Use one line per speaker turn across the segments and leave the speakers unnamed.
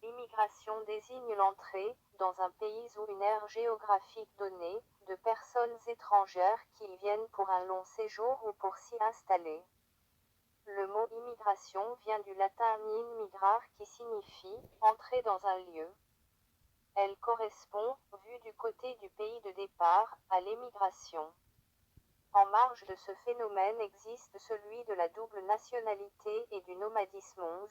L'immigration désigne l'entrée, dans un pays ou une aire géographique donnée, de personnes étrangères qui y viennent pour un long séjour ou pour s'y installer. Le mot immigration vient du latin in migrar qui signifie « entrer dans un lieu ». Elle correspond, vue du côté du pays de départ, à l'émigration. En marge de ce phénomène existe celui de la double nationalité et du nomadisme.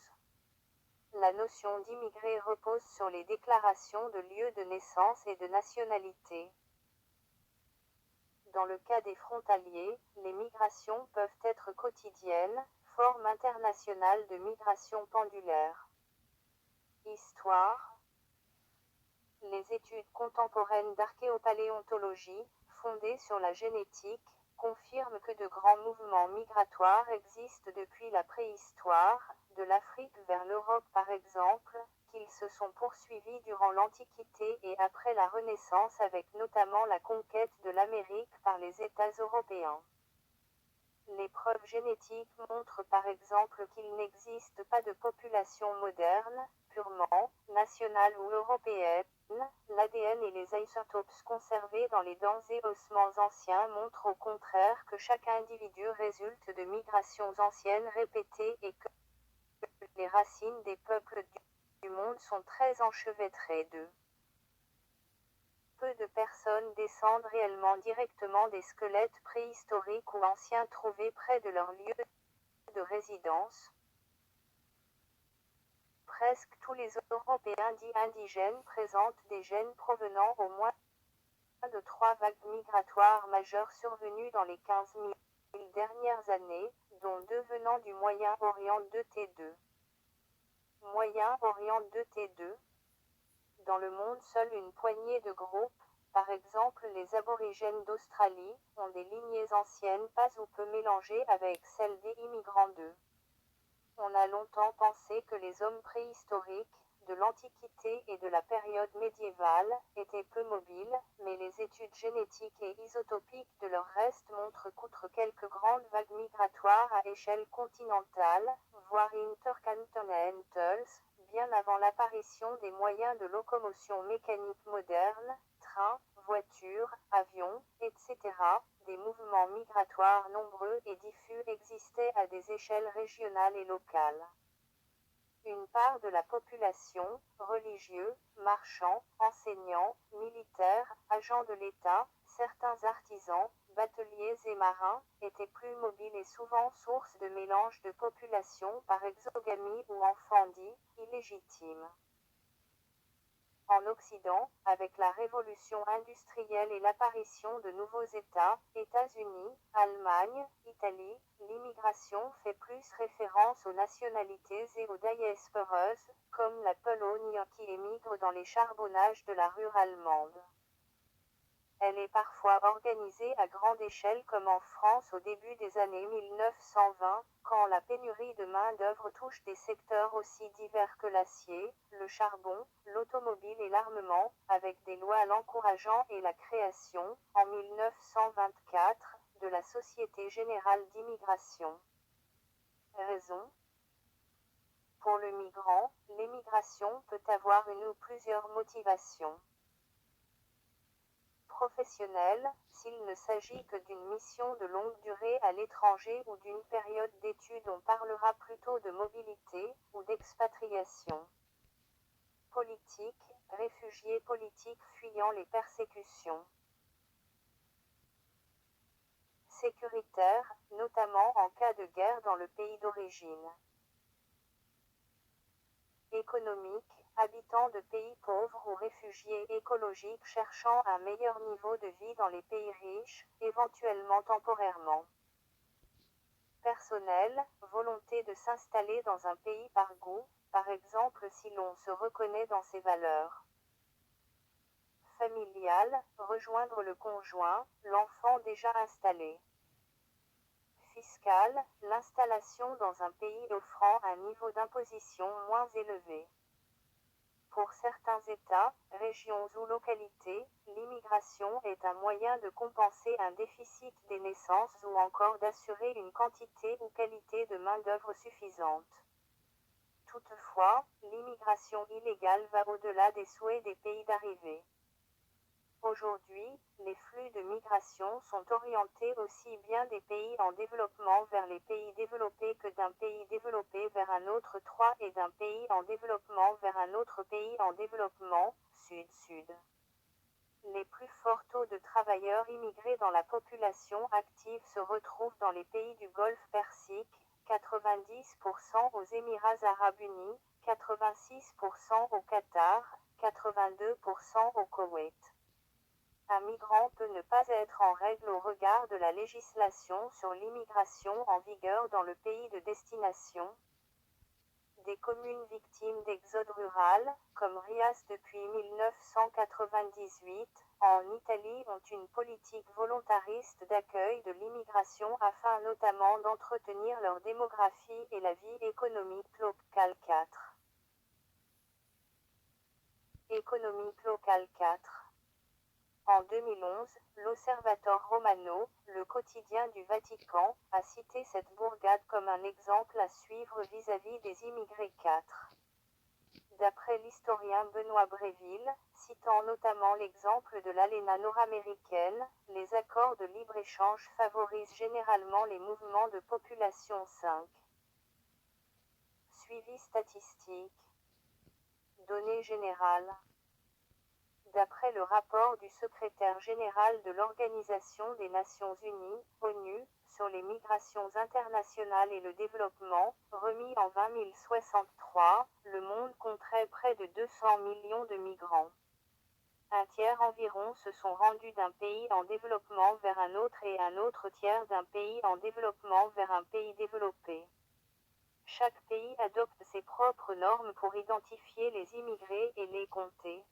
La notion d'immigré repose sur les déclarations de lieu de naissance et de nationalité. Dans le cas des frontaliers, les migrations peuvent être quotidiennes, forme internationale de migration pendulaire. Histoire. Les études contemporaines d'archéopaléontologie, fondées sur la génétique, confirment que de grands mouvements migratoires existent depuis la préhistoire, de l'Afrique vers l'Europe par exemple, qu'ils se sont poursuivis durant l'Antiquité et après la Renaissance avec notamment la conquête de l'Amérique par les États européens. Les preuves génétiques montrent par exemple qu'il n'existe pas de population moderne, purement nationale ou européenne. L'ADN et les isotopes conservés dans les dents et ossements anciens montrent au contraire que chaque individu résulte de migrations anciennes répétées et que les racines des peuples du monde sont très enchevêtrées d'eux. Peu de personnes descendent réellement directement des squelettes préhistoriques ou anciens trouvés près de leur lieu de résidence. Presque tous les Européens dits indigènes présentent des gènes provenant au moins de 3 vagues migratoires majeures survenues dans les 15 000 dernières années, dont 2 venant du Moyen-Orient 2T2. Moyen-Orient 2T2. Dans le monde, seule une poignée de groupes, par exemple les aborigènes d'Australie, ont des lignées anciennes pas ou peu mélangées avec celles des immigrants d'eux. On a longtemps pensé que les hommes préhistoriques, de l'Antiquité et de la période médiévale, étaient peu mobiles, mais les études génétiques et isotopiques de leurs restes montrent qu'outre quelques grandes vagues migratoires à échelle continentale, voire intercontinentales, bien avant l'apparition des moyens de locomotion mécanique modernes, trains, voitures, avions, etc., des mouvements migratoires nombreux et diffus existaient à des échelles régionales et locales. Une part de la population, religieux, marchands, enseignants, militaires, agents de l'État, certains artisans, bateliers et marins, étaient plus mobiles et souvent source de mélange de populations par exogamie ou enfants dits illégitimes. En Occident, avec la révolution industrielle et l'apparition de nouveaux États, États-Unis, Allemagne, Italie, l'immigration fait plus référence aux nationalités et aux diasporas, comme la Pologne qui émigre dans les charbonnages de la rue allemande. Elle est parfois organisée à grande échelle comme en France au début des années 1920, quand la pénurie de main-d'œuvre touche des secteurs aussi divers que l'acier, le charbon, l'automobile et l'armement, avec des lois l'encourageant et la création, en 1924, de la Société Générale d'Immigration. Raison. Pour le migrant, l'émigration peut avoir une ou plusieurs motivations. Professionnel, s'il ne s'agit que d'une mission de longue durée à l'étranger ou d'une période d'études, on parlera plutôt de mobilité ou d'expatriation. Politique, réfugiés politiques fuyant les persécutions. Sécuritaire, notamment en cas de guerre dans le pays d'origine. Économique, habitants de pays pauvres ou réfugiés écologiques cherchant un meilleur niveau de vie dans les pays riches, éventuellement temporairement. Personnel, volonté de s'installer dans un pays par goût, par exemple si l'on se reconnaît dans ses valeurs. Familial, rejoindre le conjoint, l'enfant déjà installé. Fiscal, l'installation dans un pays offrant un niveau d'imposition moins élevé. Pour certains États, régions ou localités, l'immigration est un moyen de compenser un déficit des naissances ou encore d'assurer une quantité ou qualité de main-d'œuvre suffisante. Toutefois, l'immigration illégale va au-delà des souhaits des pays d'arrivée. Aujourd'hui, les flux de migration sont orientés aussi bien des pays en développement vers les pays développés que d'un pays développé vers un autre et d'un pays en développement vers un autre pays en développement, sud-sud. Les plus forts taux de travailleurs immigrés dans la population active se retrouvent dans les pays du Golfe Persique, 90% aux Émirats arabes unis, 86% au Qatar, 82% au Koweït. Un migrant peut ne pas être en règle au regard de la législation sur l'immigration en vigueur dans le pays de destination. Des communes victimes d'exode rural, comme Rias depuis 1998, en Italie ont une politique volontariste d'accueil de l'immigration afin notamment d'entretenir leur démographie et la vie économique locale. 4. Économique locale 4. En 2011, l'Osservatore Romano, le quotidien du Vatican, a cité cette bourgade comme un exemple à suivre vis-à-vis des immigrés. 4. D'après l'historien Benoît Bréville, citant notamment l'exemple de l'ALENA nord-américaine, les accords de libre-échange favorisent généralement les mouvements de population. 5. Suivi statistique. Données générales. D'après le rapport du secrétaire général de l'Organisation des Nations Unies, ONU, sur les migrations internationales et le développement, remis en 2063, le monde compterait près de 200 millions de migrants. Un tiers environ se sont rendus d'un pays en développement vers un autre et un autre tiers d'un pays en développement vers un pays développé. Chaque pays adopte ses propres normes pour identifier les immigrés et les compter.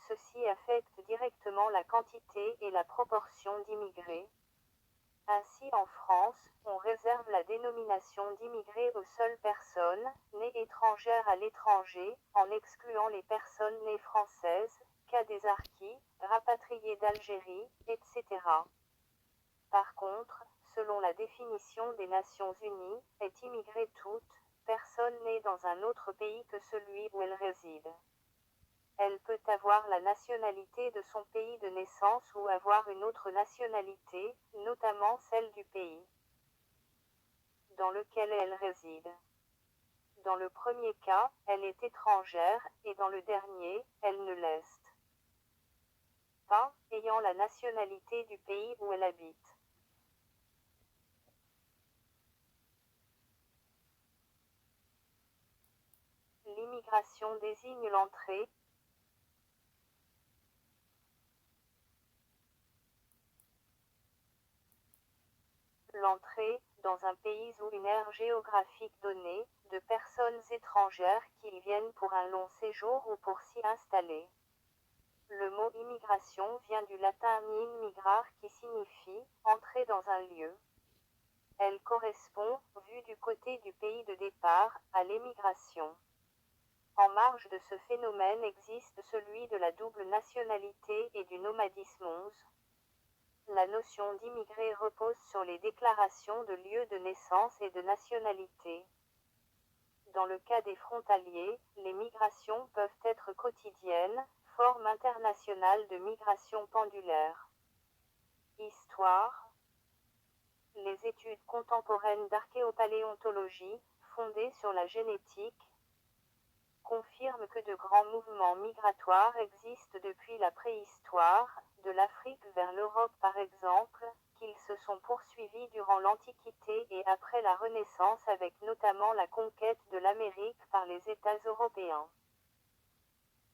Ceci affecte directement la quantité et la proportion d'immigrés. Ainsi en France, on réserve la dénomination d'immigrés aux seules personnes nées étrangères à l'étranger, en excluant les personnes nées françaises, cas des harkis, rapatriés d'Algérie, etc. Par contre, selon la définition des Nations Unies, est immigrée toute personne née dans un autre pays que celui où elle réside. Elle peut avoir la nationalité de son pays de naissance ou avoir une autre nationalité, notamment celle du pays dans lequel elle réside. Dans le premier cas, elle est étrangère, et dans le dernier, elle ne l'est pas, ayant la nationalité du pays où elle habite. L'immigration désigne l'entrée, dans un pays ou une aire géographique donnée, de personnes étrangères qui y viennent pour un long séjour ou pour s'y installer. Le mot immigration vient du latin in migrare qui signifie « entrer dans un lieu ». Elle correspond, vue du côté du pays de départ, à l'émigration. En marge de ce phénomène existe celui de la double nationalité et du nomadisme. 11. La notion d'immigré repose sur les déclarations de lieu de naissance et de nationalité. Dans le cas des frontaliers, les migrations peuvent être quotidiennes, forme internationale de migration pendulaire. Histoire. Les études contemporaines d'archéopaléontologie, fondées sur la génétique, confirment que de grands mouvements migratoires existent depuis la préhistoire, de l'Afrique vers l'Europe par exemple, qu'ils se sont poursuivis durant l'Antiquité et après la Renaissance avec notamment la conquête de l'Amérique par les États européens.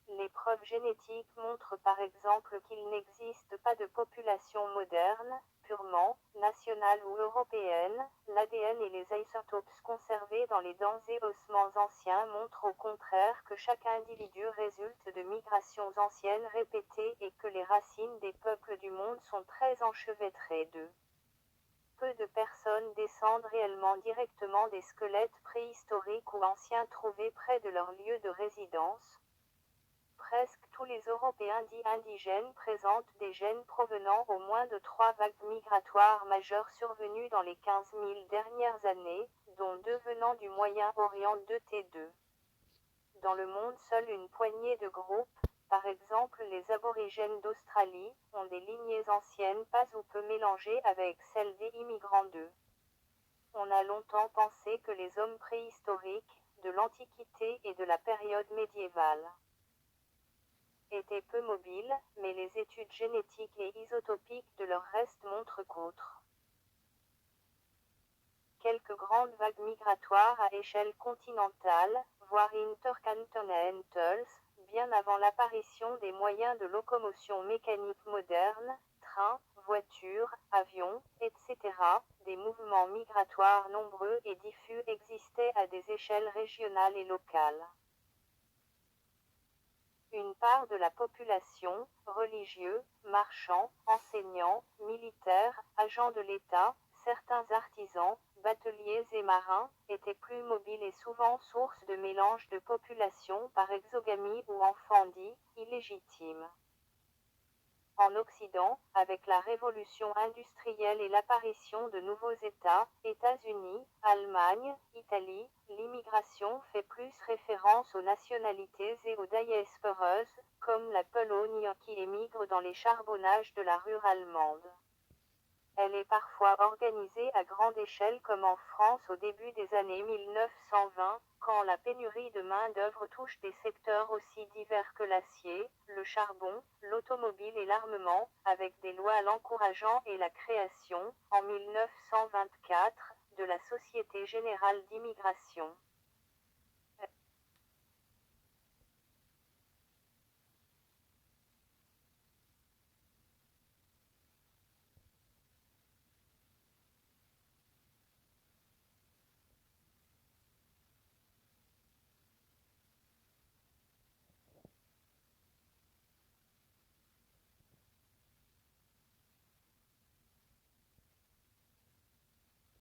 Les preuves génétiques montrent par exemple qu'il n'existe pas de population moderne, purement nationale ou européenne. L'ADN et les isotopes conservés dans les dents et ossements anciens montrent au contraire que chaque individu résulte de migrations anciennes répétées et que les racines des peuples du monde sont très enchevêtrées d'eux. Peu de personnes descendent réellement directement des squelettes préhistoriques ou anciens trouvés près de leur lieu de résidence. presque tous les Européens dits indigènes présentent des gènes provenant au moins de 3 vagues migratoires majeures survenues dans les 15 000 dernières années, dont 2 venant du Moyen-Orient de T2. Dans le monde, seule une poignée de groupes, par exemple les aborigènes d'Australie, ont des lignées anciennes pas ou peu mélangées avec celles des immigrants d'eux. On a longtemps pensé que les hommes préhistoriques, de l'Antiquité et de la période médiévale, étaient peu mobiles, mais les études génétiques et isotopiques de leurs restes montrent qu'autre. Quelques grandes vagues migratoires à échelle continentale, voire intercontinentals, bien avant l'apparition des moyens de locomotion mécanique modernes, trains, voitures, avions, etc., des mouvements migratoires nombreux et diffus existaient à des échelles régionales et locales. Une part de la population, religieux, marchands, enseignants, militaires, agents de l'État, certains artisans, bateliers et marins, étaient plus mobiles et souvent source de mélange de populations par exogamie ou enfants dits illégitimes. En Occident, avec la révolution industrielle et l'apparition de nouveaux États, États-Unis, Allemagne, Italie, l'immigration fait plus référence aux nationalités et aux diasporas, comme la Pologne qui émigre dans les charbonnages de la rue allemande. Elle est parfois organisée à grande échelle comme en France au début des années 1920, quand la pénurie de main-d'œuvre touche des secteurs aussi divers que l'acier, le charbon, l'automobile et l'armement, avec des lois l'encourageant et la création, en 1924, de la Société générale d'immigration.